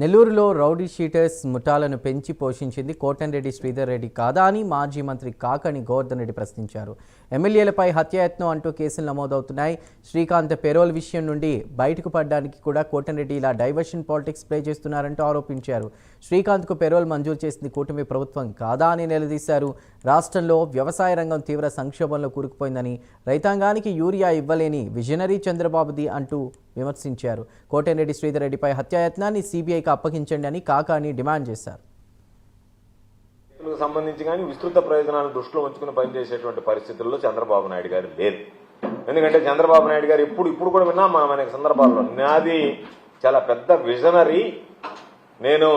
నెల్లూరులో rowdy sheeters ముఠాలను పెంచి పోషించింది కోటంరెడ్డి శ్రీధర్ రెడ్డి కాదా అని మాజీ మంత్రి కాకాని గోవర్ధన్ రెడ్డి ప్రశ్నించారు. ఎమ్మెల్యేలపై హత్యాయత్నం అంటూ కేసులు నమోదవుతున్నాయి. శ్రీకాంత్ పెరోల్ విషయం నుండి బయటకు పడడానికి కూడా కోటంరెడ్డి ఇలా డైవర్షన్ పాలిటిక్స్ ప్లే చేస్తున్నారంటూ ఆరోపించారు. శ్రీకాంత్కు పెరోల్ మంజూరు చేసింది కూటమి ప్రభుత్వం కాదా అని నిలదీశారు. రాష్ట్రంలో వ్యవసాయ రంగం తీవ్ర సంక్షోభంలో కూరుకుపోయిందని, రైతాంగానికి యూరియా ఇవ్వలేని విజనరీ చంద్రబాబుది అంటూ విమర్శించారు. కోటంరెడ్డి శ్రీధర్ రెడ్డిపై హత్యాయత్నాన్ని సిబిఐకి అప్పగించండి అని కాకాని డిమాండ్ చేశారు. సంబంధించి కానీ విస్తృత ప్రయోజనాలను దృష్టిలో ఉంచుకుని పనిచేసేటువంటి పరిస్థితుల్లో చంద్రబాబు నాయుడు గారు లేదు. ఎందుకంటే చంద్రబాబు నాయుడు గారు ఇప్పుడు కూడా విన్నాం మనం అనేక సందర్భాల్లో, నాది చాలా పెద్ద విజనరీ, నేను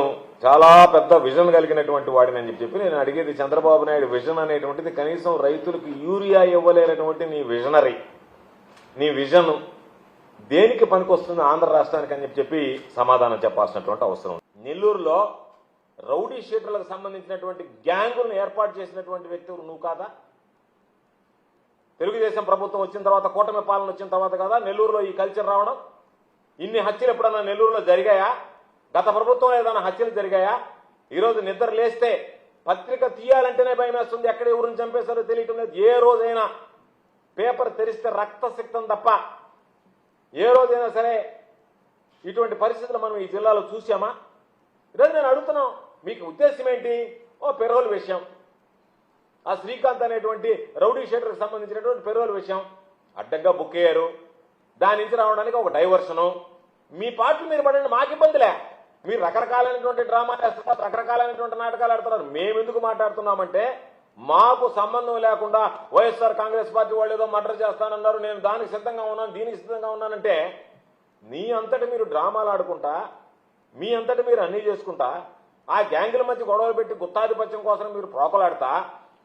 చాలా పెద్ద విజన్ కలిగినటువంటి వాడిని అని చెప్పి నేను అడిగేది, చంద్రబాబు నాయుడు విజన్ అనేటువంటిది కనీసం రైతులకు యూరియా ఇవ్వలేనటువంటి నీ విజనరీ, నీ విజన్ దేనికి పనికొస్తుంది ఆంధ్ర రాష్ట్రానికి అని చెప్పి సమాధానం చెప్పాల్సినటువంటి అవసరం. నెల్లూరులో రౌడీ షీటర్లకు సంబంధించినటువంటి గ్యాంగులను ఏర్పాటు చేసినటువంటి వ్యక్తి నువ్వు కాదా? తెలుగుదేశం ప్రభుత్వం వచ్చిన తర్వాత, కూటమి పాలన వచ్చిన తర్వాత కదా నెల్లూరులో ఈ కల్చర్ రావడం? ఇన్ని హత్యలు ఎప్పుడన్నా నెల్లూరులో జరిగాయా? గత ప్రభుత్వం ఏదైనా హత్యలు జరిగాయా? ఈరోజు నిద్ర లేస్తే పత్రిక తీయాలంటేనే భయం వేస్తుంది, ఎక్కడ ఎవరిని చంపేశారో తెలియటం లేదు. ఏ రోజైనా పేపర్ తెరిస్తే రక్తసిక్తం తప్ప ఏ రోజైనా సరే ఇటువంటి పరిస్థితులు మనం ఈ జిల్లాలో చూసామా? ఈరోజు నేను అడుగుతున్నాం, మీకు ఉద్దేశం ఏంటి? పెరోల్ విషయం, ఆ శ్రీకాంత్ అనేటువంటి రౌడీ షీటర్కి సంబంధించినటువంటి పెరోల్ విషయం అడ్డంగా బుక్ అయ్యారు. దాని నుంచి రావడానికి ఒక డైవర్షను. మీ పార్టీ మీరు పడండి, మాకు ఇబ్బందిలే. మీరు రకరకాలైనటువంటి డ్రామాలు వేస్తున్నారు, రకరకాలైనటువంటి నాటకాలు ఆడుతున్నారు. మేమెందుకు మాట్లాడుతున్నామంటే, మాకు సంబంధం లేకుండా వైఎస్ఆర్ కాంగ్రెస్ పార్టీ వాళ్ళు ఏదో మర్డర్ చేస్తానన్నారు, నేను దానికి సిద్ధంగా ఉన్నాను, దీనికి సిద్ధంగా ఉన్నానంటే, నీ అంతటి మీరు డ్రామాలు ఆడుకుంటా, మీ అంతటి మీరు అన్నీ చేసుకుంటా, ఆ గ్యాంగుల మధ్య గొడవలు పెట్టి గుత్తాధిపత్యం కోసం మీరు ప్రోకలాడతా,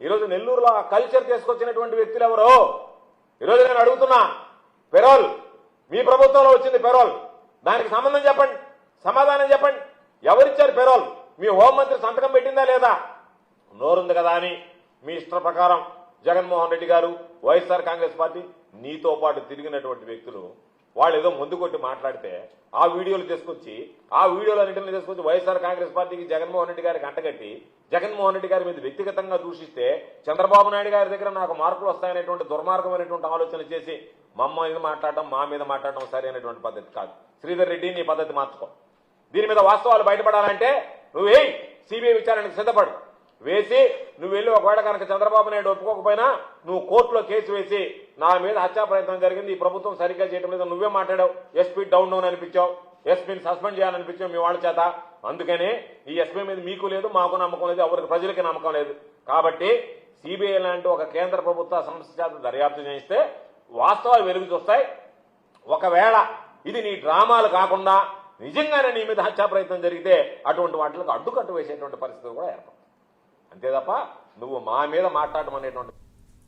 ఈరోజు నెల్లూరులో ఆ కల్చర్ తీసుకొచ్చినటువంటి వ్యక్తులు ఎవరో ఈరోజు నేను అడుగుతున్నా. పెరోల్ మీ ప్రభుత్వంలో వచ్చింది, పెరోల్ దానికి సంబంధం చెప్పండి, సమాధానం చెప్పండి. ఎవరిచ్చారు పెరోల్? మీ హోంమంత్రి సంతకం పెట్టిందా లేదా? నోరుంది కదా అని మీ ఇష్ట ప్రకారం జగన్మోహన్ రెడ్డి గారు, వైఎస్ఆర్ కాంగ్రెస్ పార్టీ, నీతో పాటు తిరిగినటువంటి వ్యక్తులు వాళ్ళు ఏదో ముందు కొట్టి మాట్లాడితే ఆ వీడియోలు తీసుకొచ్చి, ఆ వీడియోలన్నింటినీ తీసుకొచ్చి వైఎస్ఆర్ కాంగ్రెస్ పార్టీకి జగన్మోహన్ రెడ్డి గారికి అంటగట్టి జగన్మోహన్ రెడ్డి గారి మీద వ్యక్తిగతంగా దూషిస్తే, చంద్రబాబు నాయుడు గారి దగ్గర నాకు మార్కులు వస్తాయనేటువంటి దుర్మార్గమైనటువంటి ఆలోచన చేసి మమ్మ మీద మాట్లాడడం, మా మీద మాట్లాడడం సరైనటువంటి పద్ధతి కాదు. శ్రీధర్ రెడ్డి, నీ పద్ధతి మార్చుకో. దీని మీద వాస్తవాలు బయటపడాలంటే నువ్వే సిబిఐ విచారణకు సిద్ధపడు. వేసి నువ్వు వెళ్ళి ఒకవేళ కనుక చంద్రబాబు నాయుడు ఒప్పుకోకపోయినా నువ్వు కోర్టులో కేసు వేసి నా మీద హత్యా ప్రయత్నం జరిగింది, ఈ ప్రభుత్వం సరిగ్గా చేయడం లేదు, నువ్వే మాట్లాడావు, ఎస్పీ డౌన్ అనిపించావు, ఎస్పీని సస్పెండ్ చేయాలనిపించావు మీ వాళ్ళ చేత. అందుకని ఈ ఎస్పీ మీద మీకు లేదు, మాకు నమ్మకం లేదు, ఎవరికి ప్రజలకి నమ్మకం లేదు. కాబట్టి సిబిఐ లాంటి ఒక కేంద్ర ప్రభుత్వ సంస్థ చేత దర్యాప్తు చేయిస్తే వాస్తవాలు వెలుగు చూస్తాయి. ఒకవేళ ఇది నీ డ్రామాలు కాకుండా నిజంగానే నీ మీద హత్యా ప్రయత్నం జరిగితే అటువంటి వాటికి అడ్డుకట్టు వేసేటువంటి పరిస్థితులు కూడా ఏర్పడతాయి. అంతే తప్ప నువ్వు మా మీద మాట్లాడడం అనేటువంటి